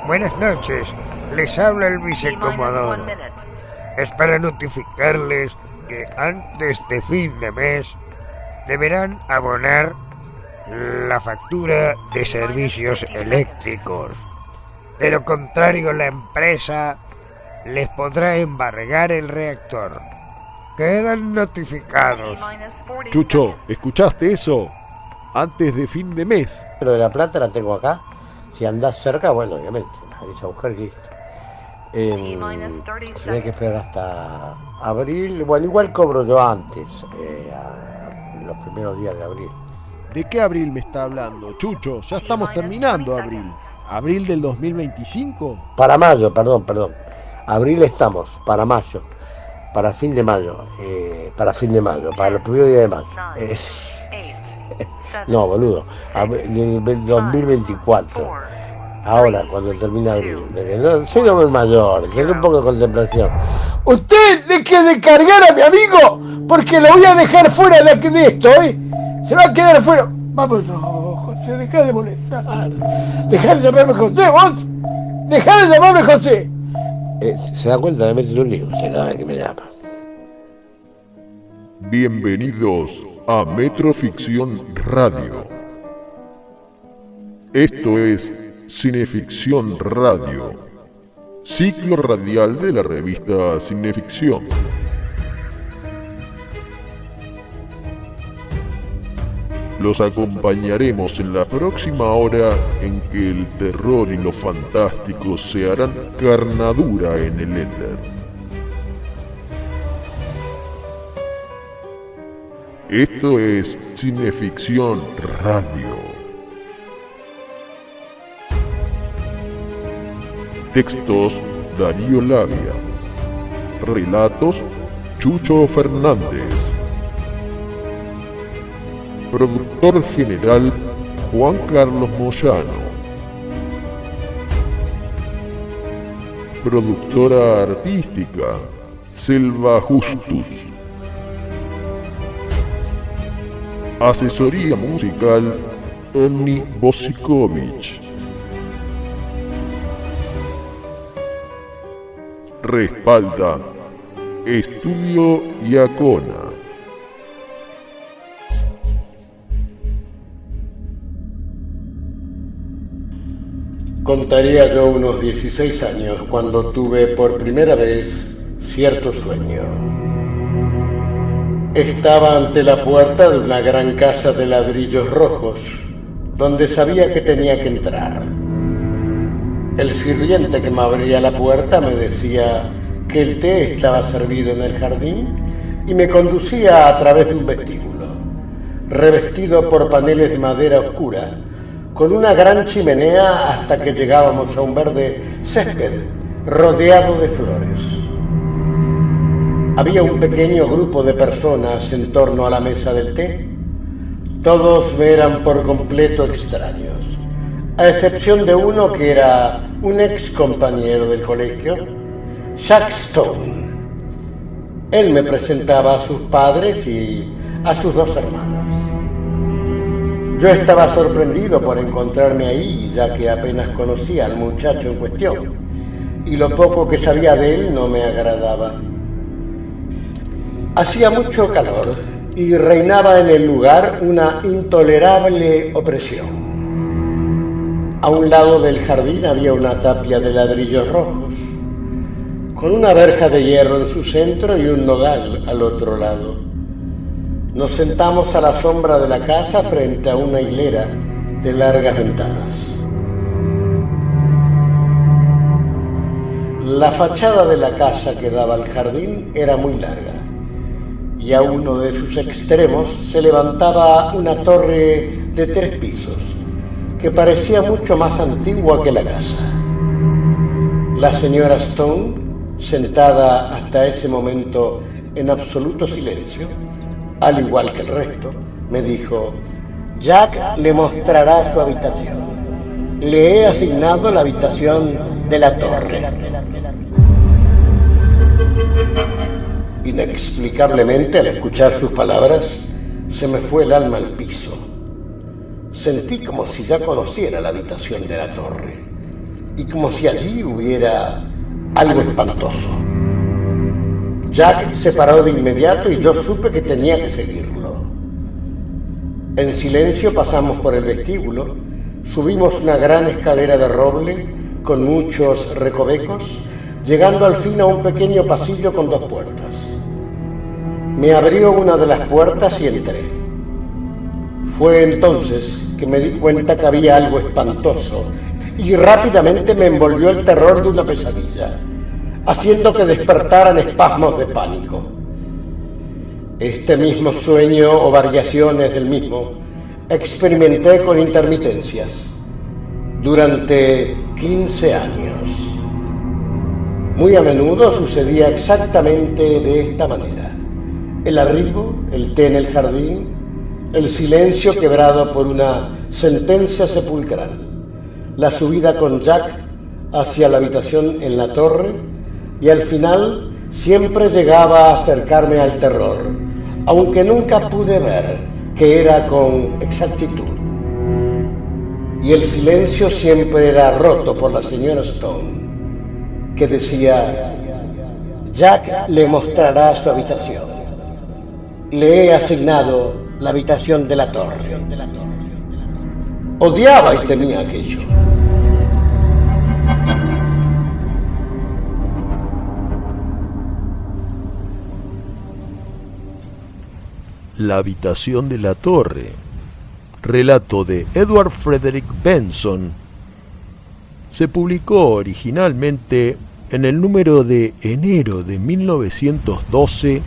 Buenas noches, les habla el vicecomodoro. Es para notificarles que antes de fin de mes deberán abonar la factura de servicios eléctricos. De lo contrario, la empresa les podrá embargar el reactor. Quedan notificados. Chucho, ¿escuchaste eso? Antes de fin de mes. Lo de la plata la tengo acá. Si andás cerca, bueno, obviamente, la vais a buscar y listo. Tenés que esperar hasta abril. Bueno, igual cobro yo antes, los primeros días de abril. ¿De qué abril me está hablando, Chucho? Ya estamos terminando abril. ¿Abril del 2025? Para mayo, perdón. Abril estamos, para mayo. Para fin de mayo. Para los primeros días de mayo. No, boludo. 2024. Ahora, cuando termina abril. No, soy un hombre mayor, tengo un poco de contemplación. Usted deje de cargar a mi amigo, porque lo voy a dejar fuera de esto, ¿eh? Se va a quedar fuera. Vamos, no, José, deja de molestar. Deja de llamarme José, vos. Deja de llamarme José. Se da cuenta, me mete en un lío usted cada vez que me llama. Bienvenidos a Metroficción Radio. Esto es Cineficción Radio, ciclo radial de la revista Cineficción. Los acompañaremos en la próxima hora en que el terror y lo fantástico se harán carnadura en el éter. Esto es Cineficción Radio. Textos: Darío Labia. Relatos: Chucho Fernández. Productor general: Juan Carlos Moyano. Productora artística: Selva Justus. Asesoría musical: Omni Bosikovic. Respalda Estudio Iacona. Contaría yo unos 16 años cuando tuve por primera vez cierto sueño. Estaba ante la puerta de una gran casa de ladrillos rojos, donde sabía que tenía que entrar. El sirviente que me abría la puerta me decía que el té estaba servido en el jardín y me conducía a través de un vestíbulo, revestido por paneles de madera oscura, con una gran chimenea hasta que llegábamos a un verde césped rodeado de flores. Había un pequeño grupo de personas en torno a la mesa del té. Todos me eran por completo extraños, a excepción de uno que era un ex compañero del colegio, Jack Stone. Él me presentaba a sus padres y a sus dos hermanos. Yo estaba sorprendido por encontrarme ahí, ya que apenas conocía al muchacho en cuestión, y lo poco que sabía de él no me agradaba. Hacía mucho calor y reinaba en el lugar una intolerable opresión. A un lado del jardín había una tapia de ladrillos rojos, con una verja de hierro en su centro y un nogal al otro lado. Nos sentamos a la sombra de la casa frente a una hilera de largas ventanas. La fachada de la casa que daba al jardín era muy larga, y a uno de sus extremos se levantaba una torre de 3 pisos, que parecía mucho más antigua que la casa. La señora Stone, sentada hasta ese momento en absoluto silencio, al igual que el resto, me dijo: Jack le mostrará su habitación. Le he asignado la habitación de la torre. Inexplicablemente, al escuchar sus palabras, se me fue el alma al piso. Sentí como si ya conociera la habitación de la torre y como si allí hubiera algo espantoso. Jack se paró de inmediato y yo supe que tenía que seguirlo. En silencio pasamos por el vestíbulo, subimos una gran escalera de roble con muchos recovecos, llegando al fin a un pequeño pasillo con 2 puertas. Me abrió una de las puertas y entré. Fue entonces que me di cuenta que había algo espantoso y rápidamente me envolvió el terror de una pesadilla, haciendo que despertaran espasmos de pánico. Este mismo sueño o variaciones del mismo experimenté con intermitencias durante 15 años. Muy a menudo sucedía exactamente de esta manera: el arribo, el té en el jardín, el silencio quebrado por una sentencia sepulcral, la subida con Jack hacia la habitación en la torre, y al final siempre llegaba a acercarme al terror, aunque nunca pude ver que era con exactitud. Y el silencio siempre era roto por la señora Stone, que decía: Jack le mostrará su habitación. Le he asignado la habitación de la torre. Odiaba y temía aquello. La habitación de la torre, relato de Edward Frederick Benson, se publicó originalmente en el número de enero de 1912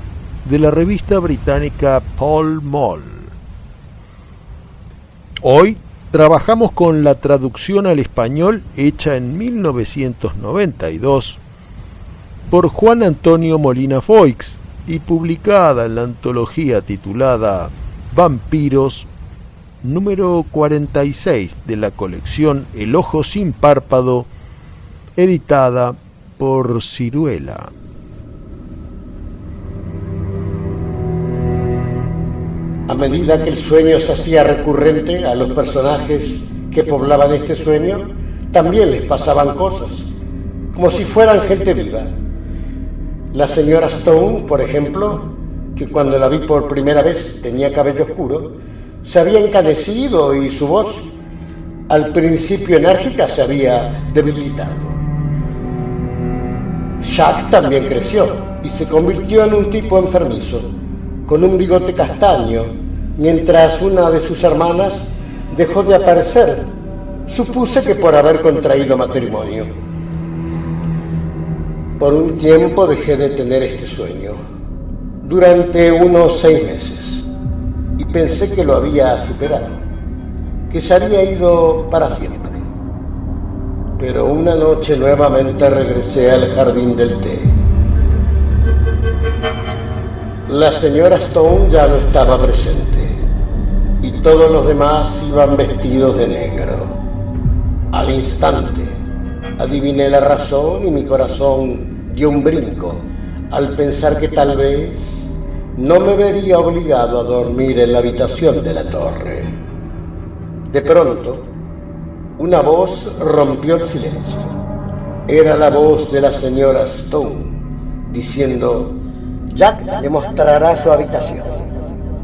de la revista británica Pall Mall. Hoy trabajamos con la traducción al español hecha en 1992 por Juan Antonio Molina Foix y publicada en la antología titulada Vampiros, número 46 de la colección El Ojo Sin Párpado, editada por Ciruela. A medida que el sueño se hacía recurrente, a los personajes que poblaban este sueño también les pasaban cosas, como si fueran gente viva. La señora Stone, por ejemplo, que cuando la vi por primera vez tenía cabello oscuro, se había encanecido y su voz, al principio enérgica, se había debilitado. Jack también creció y se convirtió en un tipo enfermizo, con un bigote castaño, mientras una de sus hermanas dejó de aparecer. Supuse que por haber contraído matrimonio. Por un tiempo dejé de tener este sueño, durante unos 6 meses, y pensé que lo había superado, que se había ido para siempre. Pero una noche nuevamente regresé al jardín del té. La señora Stone ya no estaba presente, y todos los demás iban vestidos de negro. Al instante adiviné la razón y mi corazón dio un brinco al pensar que tal vez no me vería obligado a dormir en la habitación de la torre. De pronto, una voz rompió el silencio. Era la voz de la señora Stone, diciendo: Jack le mostrará su habitación.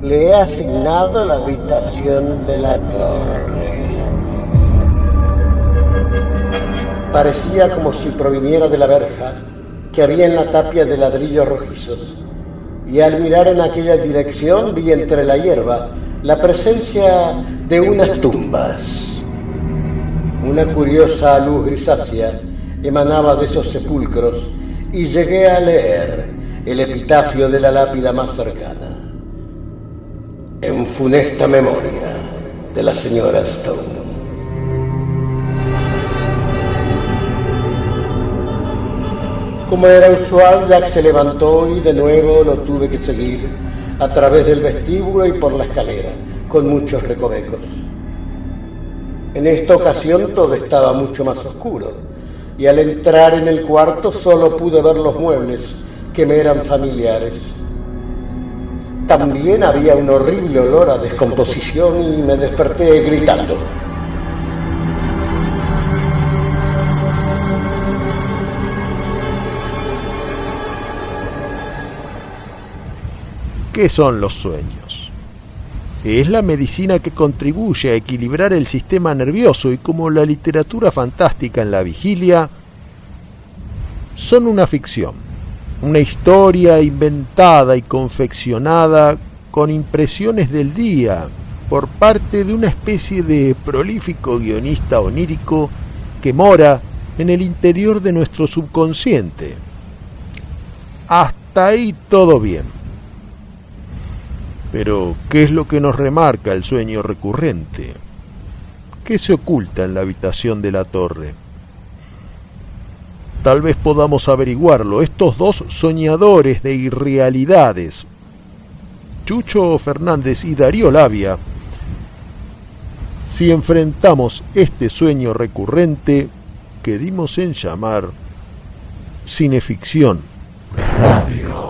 Le he asignado la habitación de la torre. Parecía como si proviniera de la verja que había en la tapia de ladrillos rojizos, y al mirar en aquella dirección vi entre la hierba la presencia de unas tumbas. Una curiosa luz grisácea emanaba de esos sepulcros y llegué a leer el epitafio de la lápida más cercana: en funesta memoria de la señora Stone. Como era usual, Jack se levantó y de nuevo lo tuve que seguir a través del vestíbulo y por la escalera, con muchos recovecos. En esta ocasión todo estaba mucho más oscuro, y al entrar en el cuarto solo pude ver los muebles que me eran familiares. También había un horrible olor a descomposición y me desperté gritando. ¿Qué son los sueños? Es la medicina que contribuye a equilibrar el sistema nervioso y, como la literatura fantástica en la vigilia, son una ficción, una historia inventada y confeccionada con impresiones del día por parte de una especie de prolífico guionista onírico que mora en el interior de nuestro subconsciente. Hasta ahí todo bien. Pero, ¿qué es lo que nos remarca el sueño recurrente? ¿Qué se oculta en la habitación de la torre? Tal vez podamos averiguarlo, estos dos soñadores de irrealidades, Chucho Fernández y Darío Labia, si enfrentamos este sueño recurrente que dimos en llamar Cineficción Radio.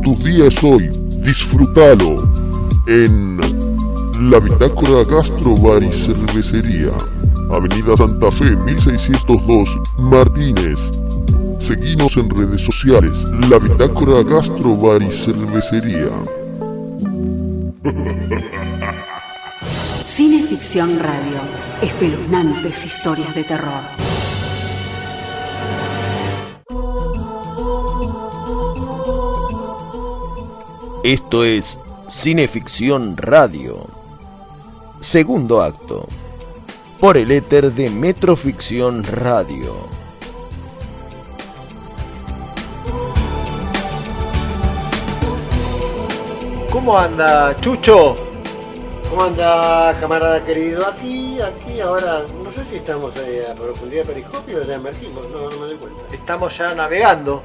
Tus días hoy, disfrútalo en la Bitácora Gastro Bar y Cervecería, Avenida Santa Fe 1602, Martínez. Seguinos en redes sociales, la Bitácora Gastro Bar y Cervecería. Cineficción Radio, espeluznantes historias de terror. Esto es Cineficción Radio, segundo acto, por el éter de Metroficción Radio. ¿Cómo anda, Chucho? ¿Cómo anda, camarada querido? Aquí, ahora, no sé si estamos a profundidad de periscopio o ya emergimos, no me doy cuenta. Estamos ya navegando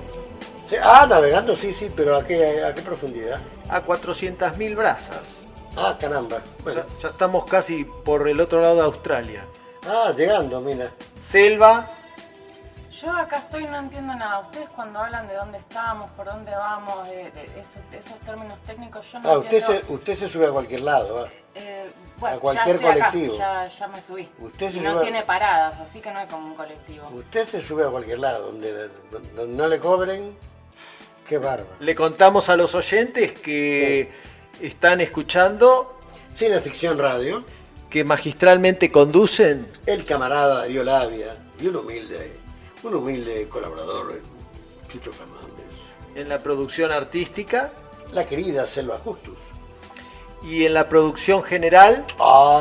Sí, navegando, sí, pero ¿a qué profundidad? a 400.000 brazas. Caramba. Bueno. Ya estamos casi por el otro lado de Australia. Llegando, mira. Selva. Yo acá estoy, no entiendo nada. Ustedes cuando hablan de dónde estamos, por dónde vamos, esos términos técnicos, yo no entiendo. Usted se sube a cualquier lado, bueno, a cualquier ya estoy colectivo. Acá, ya me subí. Usted se y no sube tiene paradas, así que no es como un colectivo. Usted se sube a cualquier lado, donde no le cobren. Qué bárbaro. Le contamos a los oyentes que están escuchando Cineficción Radio, que magistralmente conducen el camarada Darío Labia y un humilde colaborador, Chucho Fernández. en la producción artística La querida Selva Justus. y en la producción general.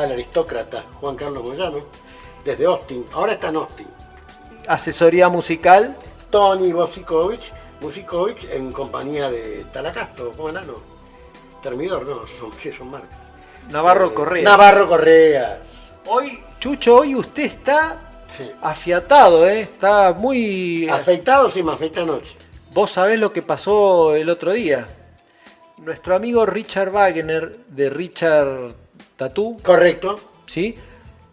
El aristócrata Juan Carlos Moyano, desde Austin. Ahora está en Austin. Asesoría musical. Tony Bosikovic en compañía de Talacasto, ¿cómo era? No. Termidor, no, son marcas. Navarro Correa. Navarro Correa. Hoy, Chucho, usted está afiatado, está muy... Afeitado, sí, me afeité anoche. Vos sabés lo que pasó el otro día. nuestro amigo Richard Wagner de Richard Tattoo, Correcto. ¿sí?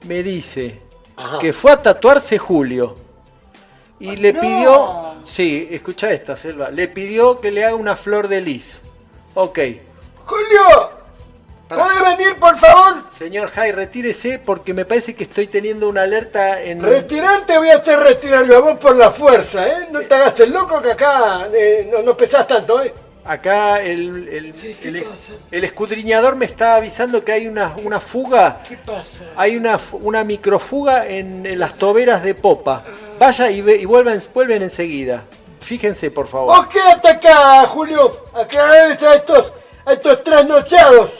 Me dice Ajá. que fue a tatuarse Julio y le no. pidió, sí, escucha esta, Selva, le pidió que le haga una flor de lis. Ok. ¡Julio! ¿Puede venir, por favor? Señor Jai, retírese porque me parece que estoy teniendo una alerta en... Retirarte voy a hacer retirar yo a vos por la fuerza, ¿eh? No te hagas el loco que acá no pesás tanto, ¿eh? Acá Sí, ¿qué pasa? el escudriñador me está avisando que hay una fuga. ¿Qué pasa? Hay una microfuga en las toberas de popa. Vaya y vuelven enseguida. Fíjense, por favor. Vos quédate acá, Julio. Aclará a estos trasnochados.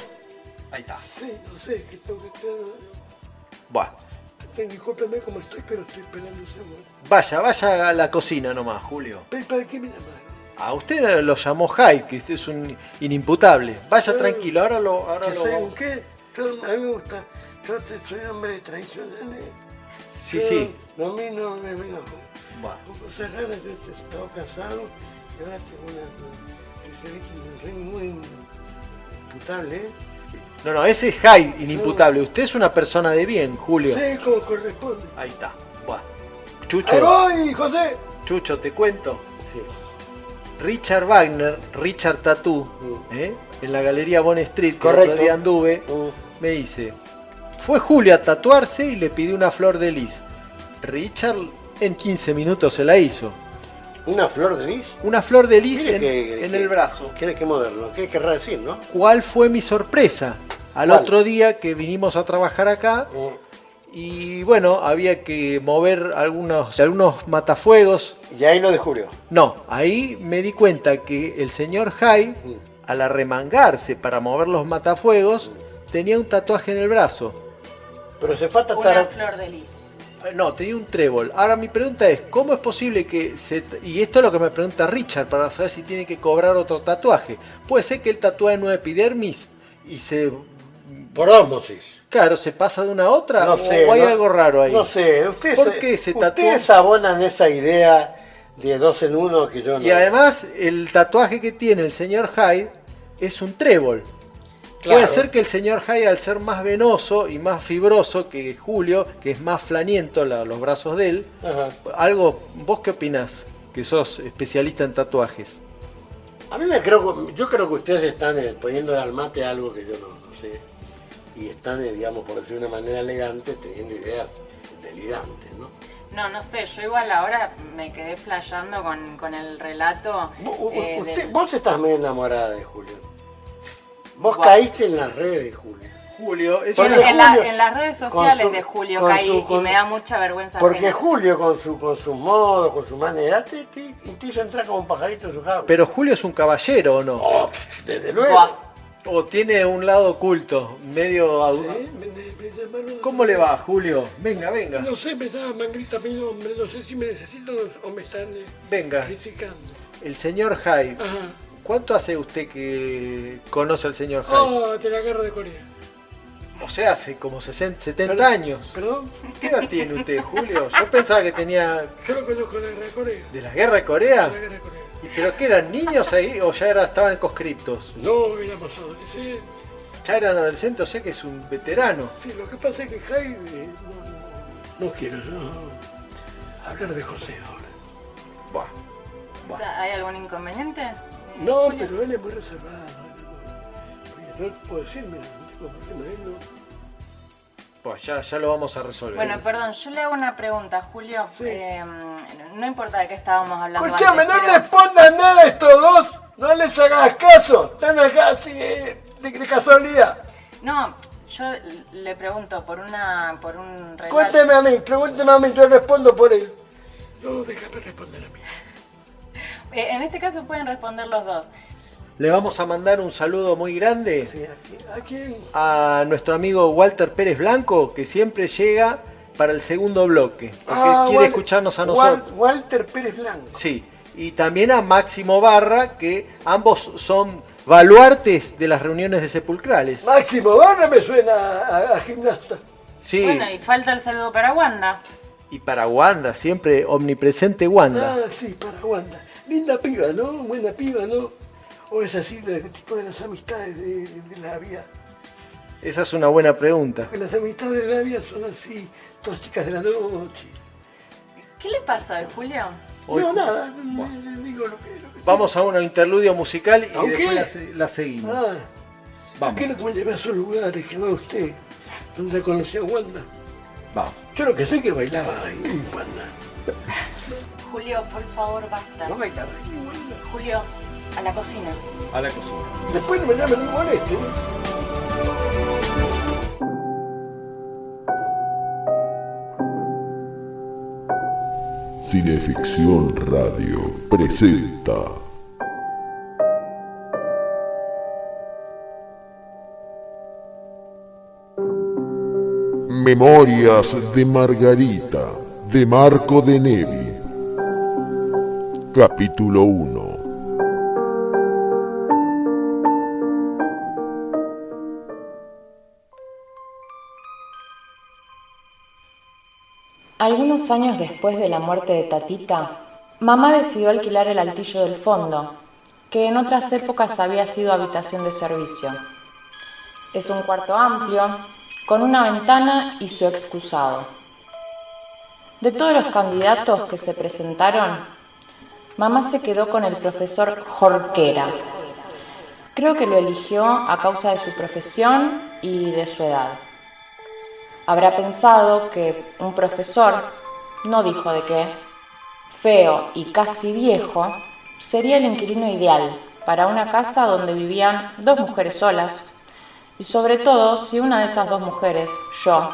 Ahí está. Sí, no sé, que tengo que... Bueno, Discúlpeme cómo estoy, pero estoy esperando ese amor. vaya a la cocina nomás, Julio. ¿Pero para qué me llamaron? A usted lo llamó Jai, que es un inimputable. Vaya tranquilo, ahora lo ¿Que soy un vamos. qué? A mí me gusta. Yo soy hombre tradicional. Sí, sí. No, a mí no me venga Bueno. con cosas raras. Yo he estado casado y ahora tengo una... muy imputable, ¿eh? No, ese es Jai, inimputable. Usted es una persona de bien, Julio. Sí, como corresponde. Ahí está. Bueno. ¡Ahí Chucho, voy, José! Chucho, te cuento. Richard Wagner, Richard Tattoo, en la galería Bond Street, que el Correcto. otro día anduve, me dice, fue Julio a tatuarse y le pidió una flor de lis. Richard en 15 minutos se la hizo. ¿Una flor de lis? Una flor de lis Mire en el brazo. ¿Quiere que moderno? ¿Qué querrá decir, no? ¿Cuál fue mi sorpresa? Al ¿Cuál? otro día que vinimos a trabajar acá, y bueno, había que mover algunos matafuegos. Y ahí lo de Julio. No, ahí me di cuenta que el señor Jai, al arremangarse para mover los matafuegos, tenía un tatuaje en el brazo. Pero se fue a Una tratar... flor de lis. No, tenía un trébol. Ahora mi pregunta es, ¿cómo es posible que y esto es lo que me pregunta Richard para saber si tiene que cobrar otro tatuaje? Puede ser que él tatúe en una epidermis y Por ósmosis. claro, se pasa de una a otra, No sé. o hay no- algo raro ahí. No sé. ¿Por qué se tatuó? Ustedes abonan esa idea de 2 en 1 que yo no... Y además, el tatuaje que tiene el señor Hyde es un trébol. Claro. Puede ser que el señor Hyde, al ser más venoso y más fibroso que Julio, que es más flaniento los brazos de él, Ajá. ¿vos qué opinás? Que sos especialista en tatuajes. A mí yo creo que ustedes están poniendo al mate algo que yo no sé. Y están, digamos, por decir de una manera elegante, teniendo ideas delirantes, ¿no? No sé, yo igual ahora me quedé flasheando con el relato. Vos estás medio enamorada de Julio. Vos Bueno. caíste en las redes, Julio. Julio, es Porque una- En las redes sociales con su- de Julio con caí su- con- y me da mucha vergüenza. Porque ajena. Julio, con su modo, con su manera, te hizo entrar como un pajarito en su jaula. Pero Julio es un caballero, ¿o no? Oh, desde luego. Buah. ¿O tiene un lado oculto, medio... Me llamaron... ¿Cómo le va, Julio? Venga, venga. No sé, me llaman Mangrita mi nombre, no sé si me necesitan o me están Venga. criticando. El señor Hyde. Ajá. ¿Cuánto hace usted que conoce al señor Hyde? Oh, de la guerra de Corea. O sea, hace como 70 años. ¿Perdón? ¿Qué edad tiene usted, Julio? Yo pensaba que tenía... Yo lo conozco la guerra de Corea. ¿De la guerra de La Corea? guerra de Corea. ¿Y pero qué eran niños ahí o ya estaban conscriptos? No, éramos adolescentes. Ya eran adolescentes, o sea que es un veterano. Sí, lo que pasa es que Jaime... No quiero hablar de José ahora. Buah. ¿Hay algún inconveniente? No, Julio? pero él es muy reservado. Oye, no puedo decirme, no tengo problema, él no... Pues ya lo vamos a resolver. Bueno, perdón, yo le hago una pregunta, Julio. Sí. No importa de qué estábamos hablando Escuchame, antes, no pero... respondan nada estos dos. No les hagas caso. Están acá así de casualidad. No, yo le pregunto por un relato. Pregúnteme a mí, yo respondo por él. No, déjame responder a mí. En este caso pueden responder los dos. Le vamos a mandar un saludo muy grande Sí, ¿a quién? a nuestro amigo Walter Pérez Blanco, que siempre llega para el segundo bloque, porque quiere escucharnos a nosotros. Walter Pérez Blanco. Sí, y también a Máximo Barra, que ambos son baluartes de las reuniones de sepulcrales. Máximo Barra me suena a gimnasta. Sí, Bueno, y falta el saludo para Wanda. y para Wanda, siempre omnipresente Wanda. Ah, sí, para Wanda. Linda piba, ¿no? Buena piba, ¿no? ¿O es así el tipo de las amistades de la vida? Esa es una buena pregunta. Porque las amistades de la vida son así, todas chicas de la noche. ¿Qué le pasa, Julio? No, nada, digo lo que Vamos a un interludio musical y ¿Aunque? después la seguimos. Ah, Vamos. ¿por qué no me lleva a esos lugares que va usted? Donde conocí a Wanda. Vamos. Yo lo que sé es que bailaba ahí en Wanda. Julio, por favor, basta. No bailaba ahí en Wanda. Julio, a la cocina. A la cocina. Después no me llamen, no me molesten. Cineficción Radio presenta Memorias de Margarita, de Marco de Nevi. Capítulo 1. Algunos años después de la muerte de Tatita, mamá decidió alquilar el altillo del fondo, que en otras épocas había sido habitación de servicio. Es un cuarto amplio, con una ventana y su excusado. De todos los candidatos que se presentaron, mamá se quedó con el profesor Jorquera. Creo que lo eligió a causa de su profesión y de su edad. Habrá pensado que un profesor, no dijo de qué, feo y casi viejo, sería el inquilino ideal para una casa donde vivían dos mujeres solas, y sobre todo si una de esas dos mujeres, yo,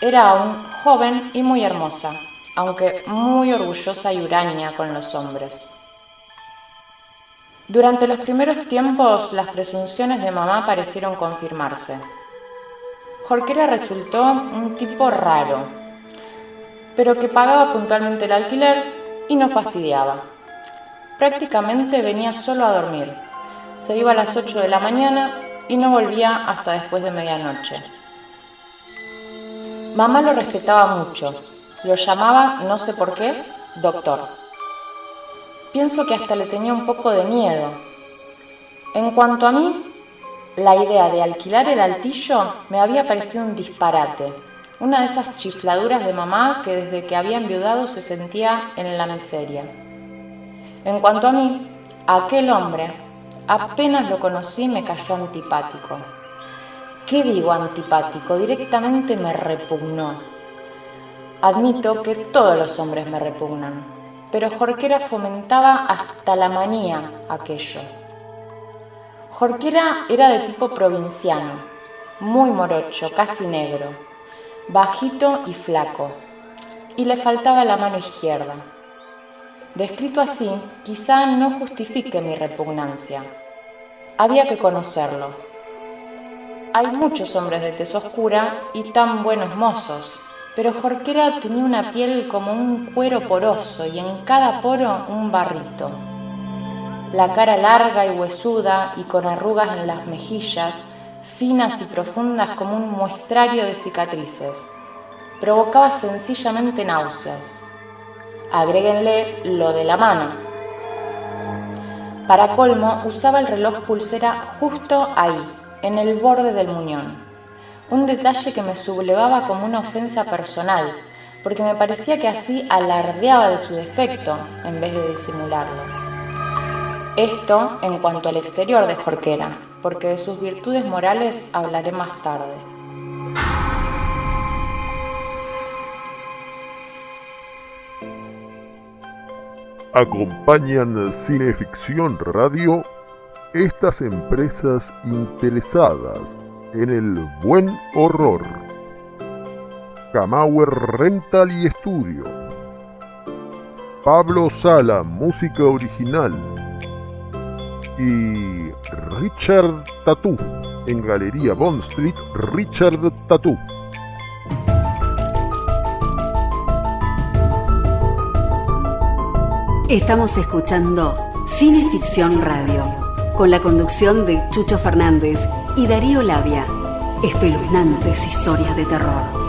era aún joven y muy hermosa, aunque muy orgullosa y huraña con los hombres. Durante los primeros tiempos, las presunciones de mamá parecieron confirmarse. Jorquera resultó un tipo raro, pero que pagaba puntualmente el alquiler y no fastidiaba. Prácticamente venía solo a dormir. Se iba a las 8 de la mañana y no volvía hasta después de medianoche. Mamá lo respetaba mucho. Lo llamaba, no sé por qué, doctor. Pienso que hasta le tenía un poco de miedo. En cuanto a mí, la idea de alquilar el altillo me había parecido un disparate, una de esas chifladuras de mamá que desde que había enviudado se sentía en la miseria. En cuanto a mí, aquel hombre, apenas lo conocí me cayó antipático. ¿Qué digo antipático? Directamente me repugnó. Admito que todos los hombres me repugnan, pero Jorquera fomentaba hasta la manía aquello. Jorquera era de tipo provinciano, muy morocho, casi negro, bajito y flaco, y le faltaba la mano izquierda. Descrito así, quizá no justifique mi repugnancia. Había que conocerlo. Hay muchos hombres de tez oscura y tan buenos mozos, pero Jorquera tenía una piel como un cuero poroso y en cada poro un barrito. La cara larga y huesuda y con arrugas en las mejillas, finas y profundas como un muestrario de cicatrices. Provocaba sencillamente náuseas. Agréguenle lo de la mano. Para colmo, usaba el reloj pulsera justo ahí, en el borde del muñón. Un detalle que me sublevaba como una ofensa personal, porque me parecía que así alardeaba de su defecto en vez de disimularlo. Esto en cuanto al exterior de Jorquera, porque de sus virtudes morales hablaré más tarde. Acompañan Cineficción Radio estas empresas interesadas en el buen horror. Camauer Rental y Estudio. Pablo Sala, música original. Y Richard Tattoo, en Galería Bond Street, Richard Tattoo. Estamos escuchando Cineficción Radio, con la conducción de Chucho Fernández y Darío Labia. Espeluznantes historias de terror.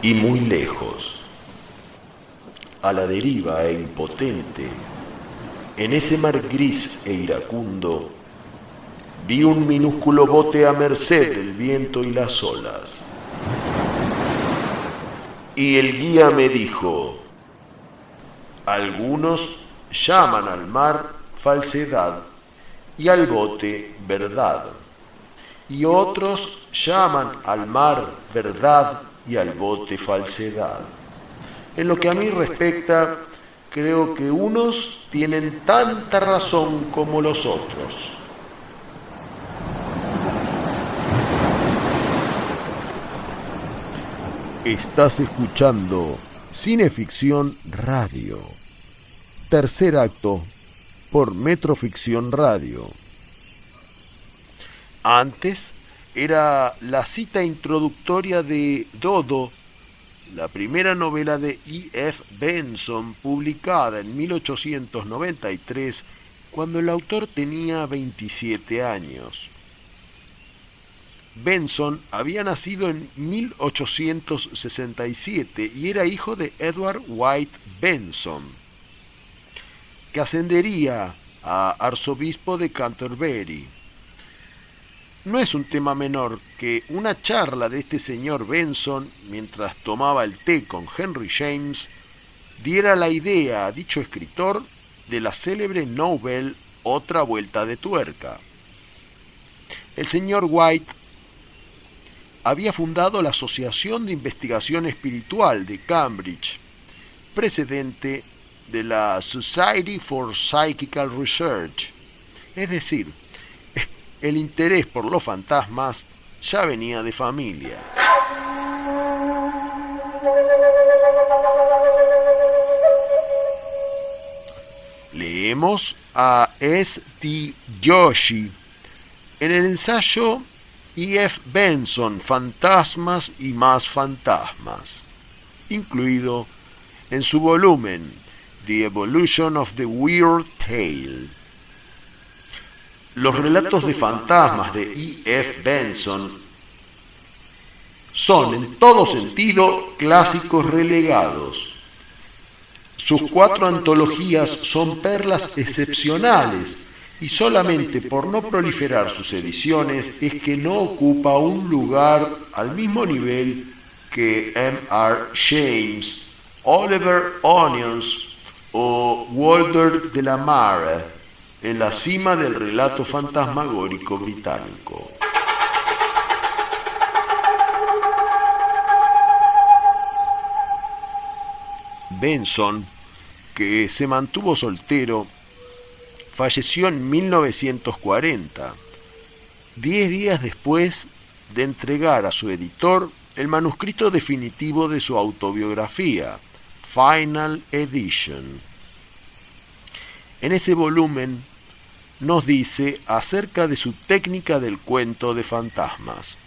y muy lejos, a la deriva e impotente, en ese mar gris e iracundo, vi un minúsculo bote a merced del viento y las olas. Y el guía me dijo: algunos llaman al mar falsedad y al bote verdad, y otros llaman al mar verdad y al bote falsedad. En lo que a mí respecta, creo que unos tienen tanta razón como los otros. Estás escuchando Cineficción Radio, tercer acto por Metroficción Radio. Antes era la cita introductoria de Dodo, la primera novela de E.F. Benson, publicada en 1893, cuando el autor tenía 27 años. Benson había nacido en 1867 y era hijo de Edward White Benson, que ascendería a arzobispo de Canterbury. No es un tema menor que una charla de este señor Benson, mientras tomaba el té con Henry James, diera la idea a dicho escritor de la célebre novel Otra vuelta de tuerca. El señor White había fundado la Asociación de Investigación Espiritual de Cambridge, precedente de la Society for Psychical Research, es decir, el interés por los fantasmas ya venía de familia. Leemos a S.T. Joshi en el ensayo E.F. Benson, Fantasmas y más fantasmas, incluido en su volumen The Evolution of the Weird Tale. Los relatos de fantasmas de E.F. Benson son en todo sentido clásicos relegados. Sus 4 antologías son perlas excepcionales y solamente por no proliferar sus ediciones es que no ocupa un lugar al mismo nivel que M.R. James, Oliver Onions o Walter de la Mare en la cima del relato fantasmagórico británico. Benson, que se mantuvo soltero, falleció en 1940, 10 días después de entregar a su editor el manuscrito definitivo de su autobiografía, Final Edition. En ese volumen nos dice acerca de su técnica del cuento de fantasmas.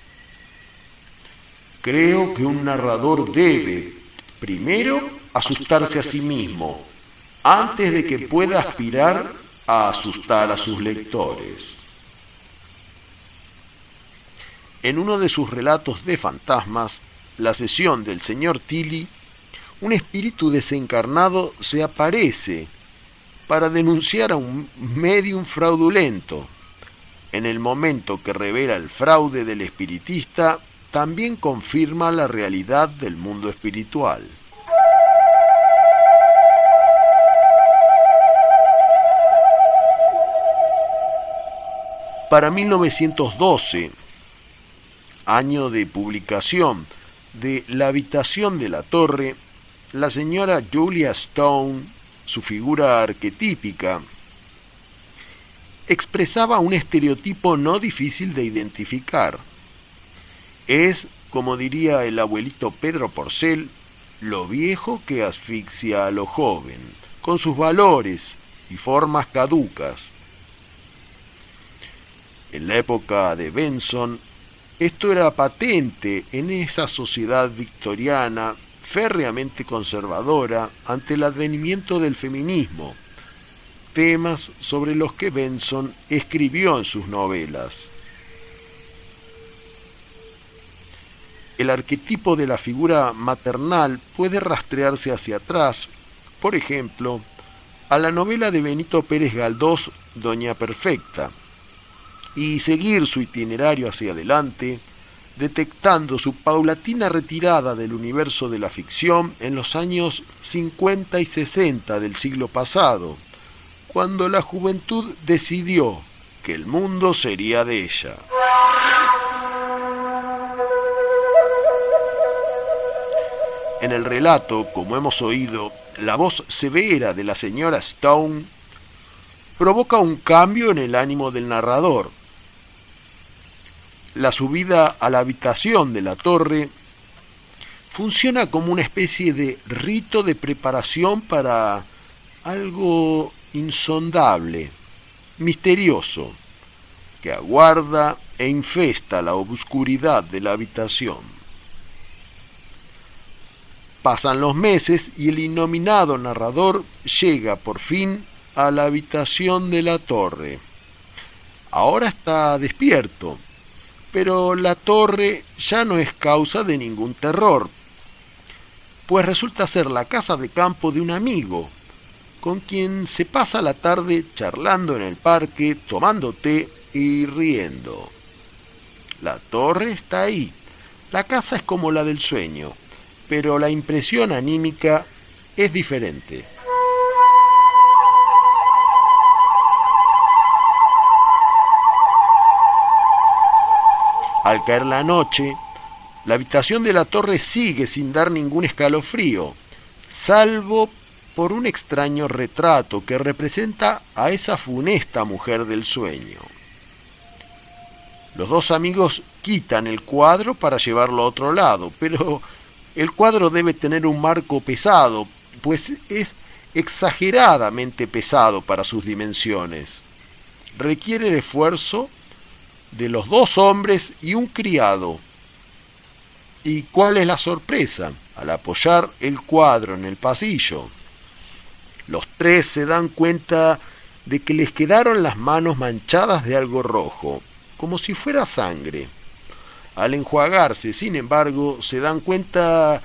Creo que un narrador debe, primero, asustarse a sí mismo, antes de que pueda aspirar a asustar a sus lectores. En uno de sus relatos de fantasmas, La sesión del señor Tilly, un espíritu desencarnado se aparece para denunciar a un médium fraudulento. En el momento que revela el fraude del espiritista, también confirma la realidad del mundo espiritual. Para 1912, año de publicación de La habitación de la torre, la señora Julia Stone, su figura arquetípica, expresaba un estereotipo no difícil de identificar. Es, como diría el abuelito Pedro Porcel, lo viejo que asfixia a lo joven, con sus valores y formas caducas. En la época de Benson, esto era patente en esa sociedad victoriana férreamente conservadora ante el advenimiento del feminismo, temas sobre los que Benson escribió en sus novelas. el arquetipo de la figura maternal puede rastrearse hacia atrás, por ejemplo, a la novela de Benito Pérez Galdós, Doña Perfecta, y seguir su itinerario hacia adelante, detectando su paulatina retirada del universo de la ficción en los años 50 y 60 del siglo pasado, cuando la juventud decidió que el mundo sería de ella. En el relato, como hemos oído, la voz severa de la señora Stone provoca un cambio en el ánimo del narrador. La subida a la habitación de la torre funciona como una especie de rito de preparación para algo insondable, misterioso, que aguarda e infesta la obscuridad de la habitación. Pasan los meses y el innominado narrador llega por fin a la habitación de la torre. Ahora está despierto, pero la torre ya no es causa de ningún terror, pues resulta ser la casa de campo de un amigo, con quien se pasa la tarde charlando en el parque, tomando té y riendo. La torre está ahí, la casa es como la del sueño, pero la impresión anímica es diferente. Al caer la noche, la habitación de la torre sigue sin dar ningún escalofrío, salvo por un extraño retrato que representa a esa funesta mujer del sueño. Los dos amigos quitan el cuadro para llevarlo a otro lado, pero el cuadro debe tener un marco pesado, pues es exageradamente pesado para sus dimensiones. Requiere el esfuerzo de los dos hombres y un criado. ¿Y cuál es la sorpresa? Al apoyar el cuadro en el pasillo, los tres se dan cuenta de que les quedaron las manos manchadas de algo rojo, como si fuera sangre. Al enjuagarse, sin embargo, se dan cuenta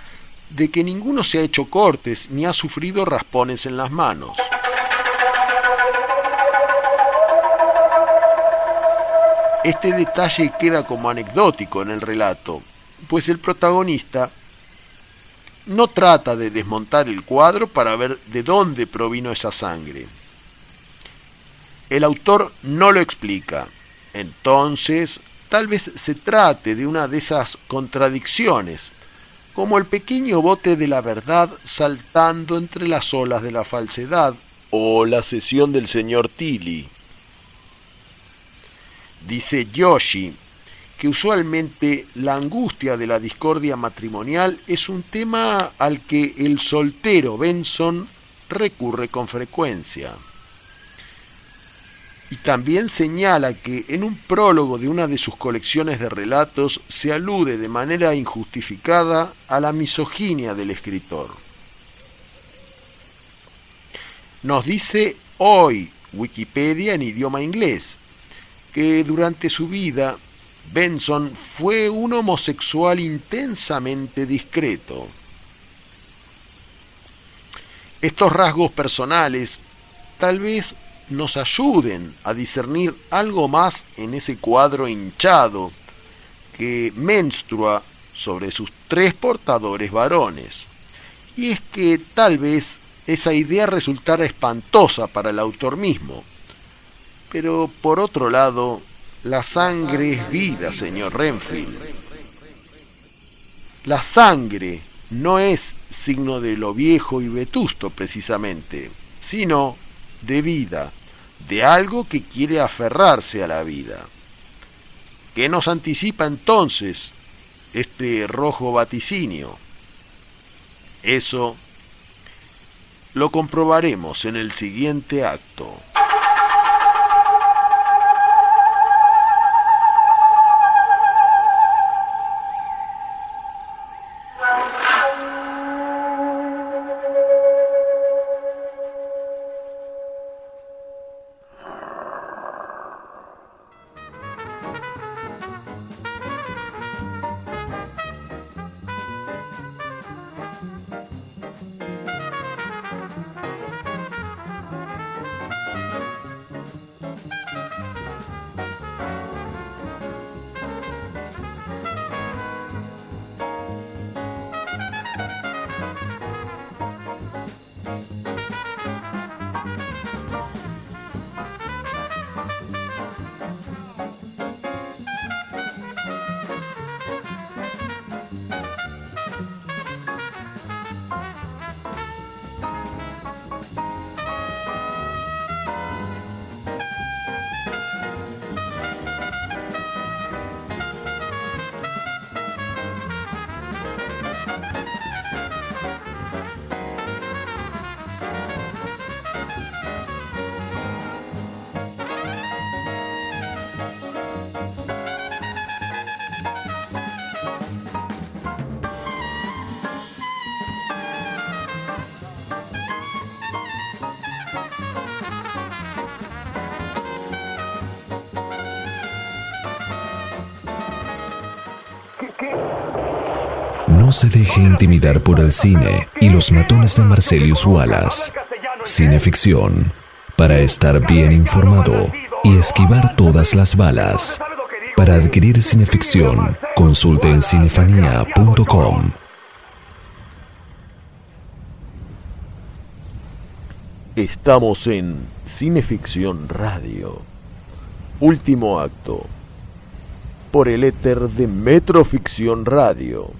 de que ninguno se ha hecho cortes ni ha sufrido raspones en las manos. Este detalle queda como anecdótico en el relato, pues el protagonista no trata de desmontar el cuadro para ver de dónde provino esa sangre. El autor no lo explica. Entonces, tal vez se trate de una de esas contradicciones, como el pequeño bote de la verdad saltando entre las olas de la falsedad, o la sesión del señor Tilly. Dice Yoshi que usualmente la angustia de la discordia matrimonial es un tema al que el soltero Benson recurre con frecuencia. Y también señala que en un prólogo de una de sus colecciones de relatos se alude de manera injustificada a la misoginia del escritor. Nos dice hoy Wikipedia en idioma inglés que durante su vida Benson fue un homosexual intensamente discreto. Estos rasgos personales tal vez nos ayuden a discernir algo más en ese cuadro hinchado que menstrua sobre sus tres portadores varones. Y es que tal vez esa idea resultara espantosa para el autor mismo. Pero por otro lado, la sangre es vida, señor Renfield. La sangre no es signo de lo viejo y vetusto precisamente, sino de vida, de algo que quiere aferrarse a la vida. ¿Qué nos anticipa entonces este rojo vaticinio? Eso lo comprobaremos en el siguiente acto. No se deje intimidar por el cine y los matones de Marcellus Wallace. Cineficción, para estar bien informado y esquivar todas las balas. Para adquirir Cineficción, consulte en cinefanía.com. Estamos en Cineficción Radio. Último acto. Por el éter de Metroficción Radio.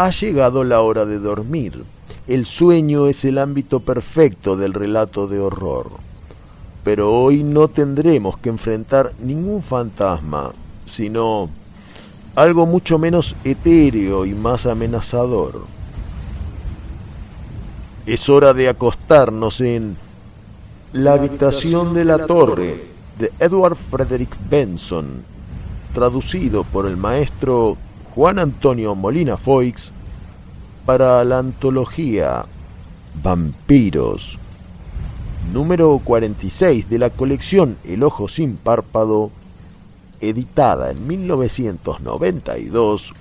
Ha llegado la hora de dormir. El sueño es el ámbito perfecto del relato de horror. Pero hoy no tendremos que enfrentar ningún fantasma, sino algo mucho menos etéreo y más amenazador. Es hora de acostarnos en La habitación de la torre, de Edward Frederick Benson, traducido por el maestro Juan Antonio Molina Foix para la antología Vampiros, número 46 de la colección El Ojo Sin Párpado, editada en 1992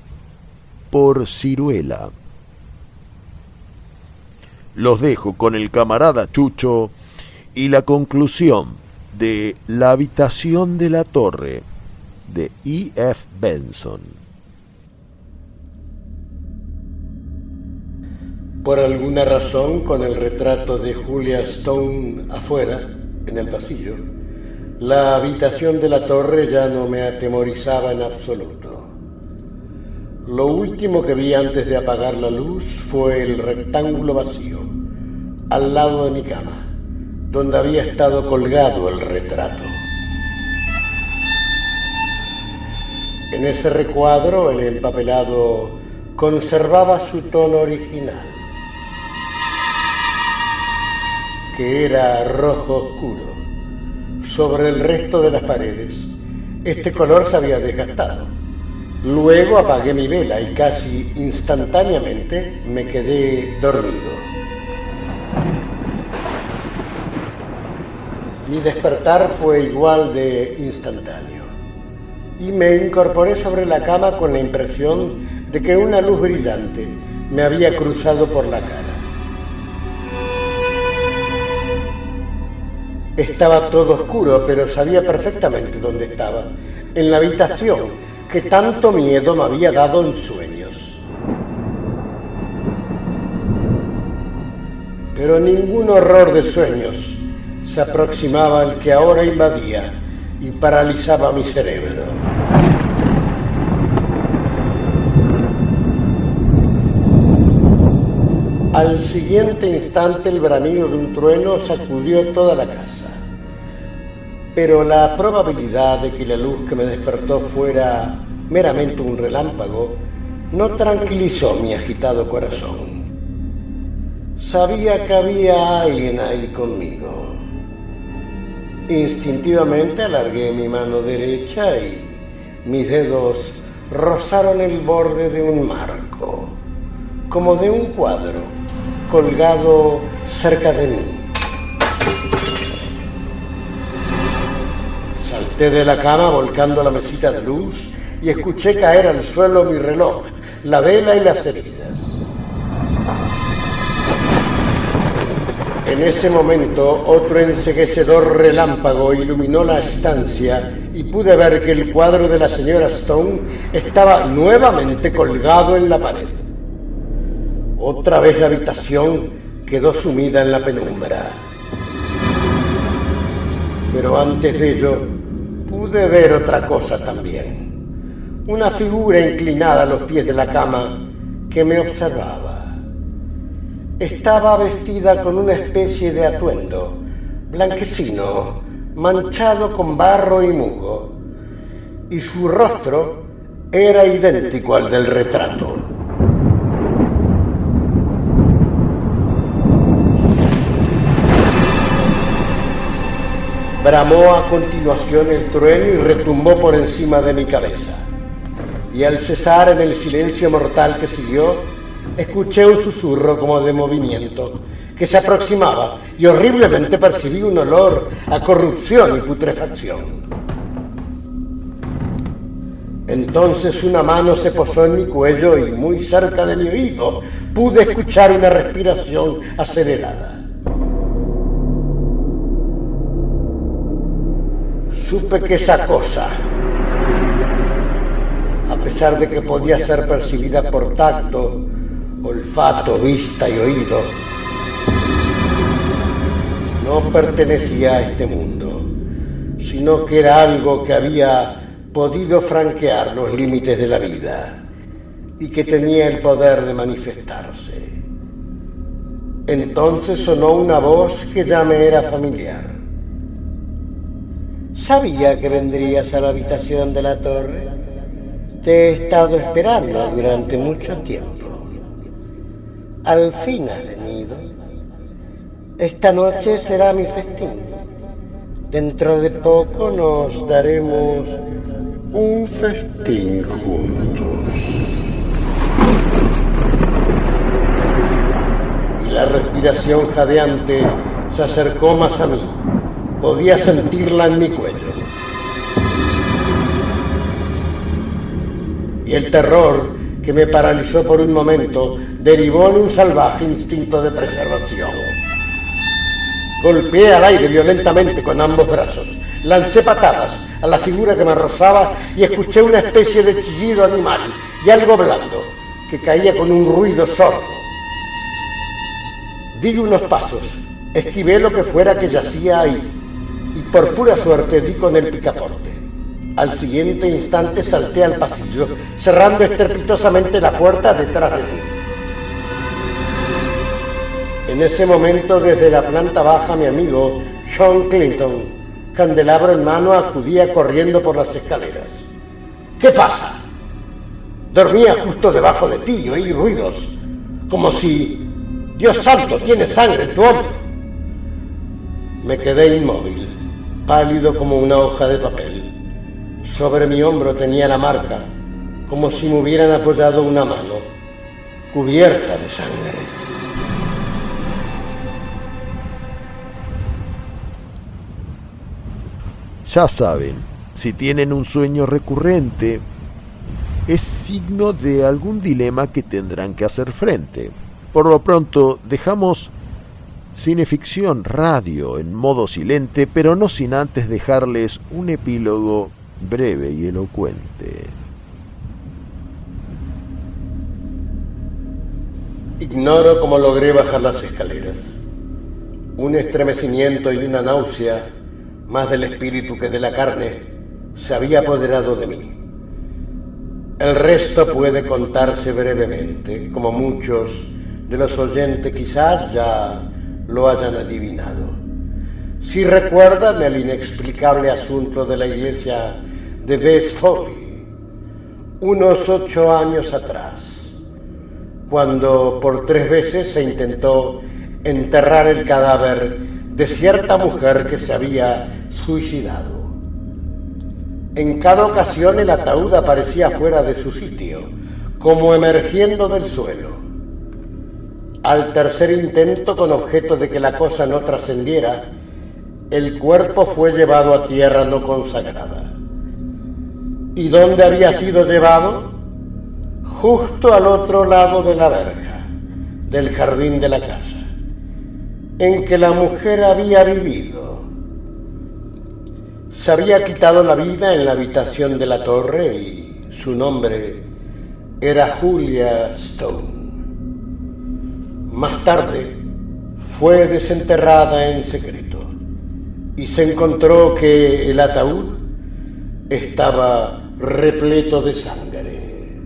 por Ciruela. Los dejo con el camarada Chucho y la conclusión de La habitación de la torre, de E.F. Benson. Por alguna razón, con el retrato de Julia Stone afuera, en el pasillo, la habitación de la torre ya no me atemorizaba en absoluto. Lo último que vi antes de apagar la luz fue el rectángulo vacío, al lado de mi cama, donde había estado colgado el retrato. En ese recuadro, el empapelado conservaba su tono original, que era rojo oscuro. Sobre el resto de las paredes, este color se había desgastado. Luego apagué mi vela y casi instantáneamente me quedé dormido. Mi despertar fue igual de instantáneo y me incorporé sobre la cama con la impresión de que una luz brillante me había cruzado por la cara. Estaba todo oscuro, pero sabía perfectamente dónde estaba, en la habitación que tanto miedo me había dado en sueños. Pero ningún horror de sueños se aproximaba al que ahora invadía y paralizaba mi cerebro. Al siguiente instante el bramido de un trueno sacudió toda la casa. Pero la probabilidad de que la luz que me despertó fuera meramente un relámpago no tranquilizó mi agitado corazón. Sabía que había alguien ahí conmigo. Instintivamente alargué mi mano derecha y mis dedos rozaron el borde de un marco, como de un cuadro, colgado cerca de mí. Salté de la cama volcando la mesita de luz y escuché caer al suelo mi reloj, la vela y las heridas. En ese momento, otro enceguecedor relámpago iluminó la estancia y pude ver que el cuadro de la señora Stone estaba nuevamente colgado en la pared. Otra vez la habitación quedó sumida en la penumbra. Pero antes de ello, pude ver otra cosa también. Una figura inclinada a los pies de la cama que me observaba. Estaba vestida con una especie de atuendo, blanquecino, manchado con barro y musgo, y su rostro era idéntico al del retrato. Bramó a continuación el trueno y retumbó por encima de mi cabeza. Y al cesar en el silencio mortal que siguió, escuché un susurro como de movimiento que se aproximaba y horriblemente percibí un olor a corrupción y putrefacción. Entonces una mano se posó en mi cuello y muy cerca de mi oído pude escuchar una respiración acelerada. Supe que esa cosa, a pesar de que podía ser percibida por tacto, olfato, vista y oído, no pertenecía a este mundo, sino que era algo que había podido franquear los límites de la vida y que tenía el poder de manifestarse. Entonces sonó una voz que ya me era familiar. Sabía que vendrías a la habitación de la torre. Te he estado esperando durante mucho tiempo. Al fin has venido. Esta noche será mi festín. Dentro de poco nos daremos un festín juntos. Y la respiración jadeante se acercó más a mí. Podía sentirla en mi cuello. Y el terror que me paralizó por un momento derivó en un salvaje instinto de preservación. Golpeé al aire violentamente con ambos brazos. Lancé patadas a la figura que me rozaba y escuché una especie de chillido animal y algo blando que caía con un ruido sordo. Di unos pasos, esquivé lo que fuera que yacía ahí y por pura suerte di con el picaporte. Al siguiente instante salté al pasillo, cerrando estrepitosamente la puerta detrás de mí. En ese momento, desde la planta baja, mi amigo John Clinton, candelabro en mano, acudía corriendo por las escaleras. ¿Qué pasa? Dormía justo debajo de ti y oí ruidos, como si, Dios santo, tienes sangre en tu hombro. Me quedé inmóvil, pálido como una hoja de papel. Sobre mi hombro tenía la marca, como si me hubieran apoyado una mano, cubierta de sangre. Ya saben, si tienen un sueño recurrente, es signo de algún dilema que tendrán que hacer frente. Por lo pronto, dejamos Cineficción Radio en modo silente, pero no sin antes dejarles un epílogo breve y elocuente. Ignoro cómo logré bajar las escaleras. Un estremecimiento y una náusea, más del espíritu que de la carne, se había apoderado de mí. El resto puede contarse brevemente, como muchos de los oyentes quizás ya lo hayan adivinado. Si recuerdan el inexplicable asunto de la iglesia de Westfoley, unos 8 años atrás, cuando por 3 veces se intentó enterrar el cadáver de cierta mujer que se había suicidado. En cada ocasión el ataúd aparecía fuera de su sitio, como emergiendo del suelo. Al tercer intento, con objeto de que la cosa no trascendiera, el cuerpo fue llevado a tierra no consagrada. ¿Y dónde había sido llevado? Justo al otro lado de la verja, del jardín de la casa, en que la mujer había vivido. Se había quitado la vida en la habitación de la torre y su nombre era Julia Stone. Más tarde fue desenterrada en secreto y se encontró que el ataúd estaba repleto de sangre.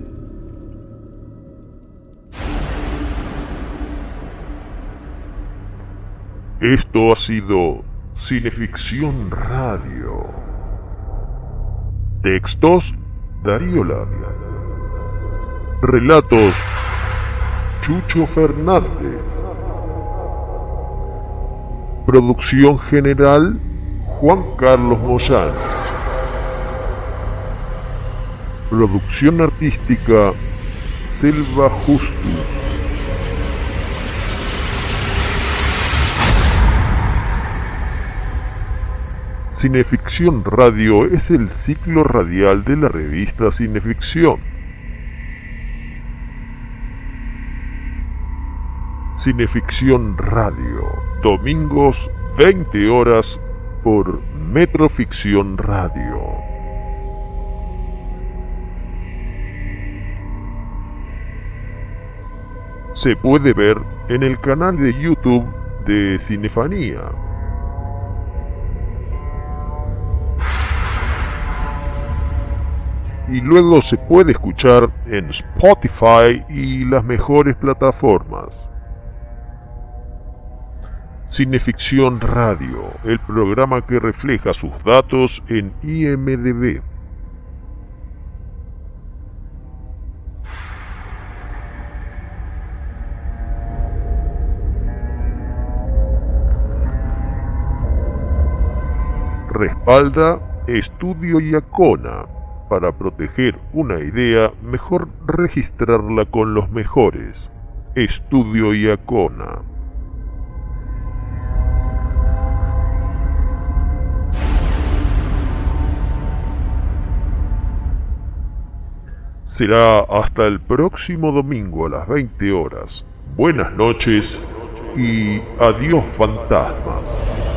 Esto ha sido Cineficción Radio. Textos: Darío Labia. Relatos: Chucho Fernández. Producción general: Juan Carlos Moyano. Producción artística: Selva Justus. Cineficción Radio es el ciclo radial de la revista Cineficción. Cineficción Radio, domingos 20 horas por Metroficción Radio. Se puede ver en el canal de YouTube de Cinefanía. Y luego se puede escuchar en Spotify y las mejores plataformas. Cineficción Radio, el programa que refleja sus datos en IMDb. Respalda Estudio Iacona. Para proteger una idea, mejor registrarla con los mejores. Estudio Iacona. Será hasta el próximo domingo a las 20 horas. Buenas noches y adiós fantasmas.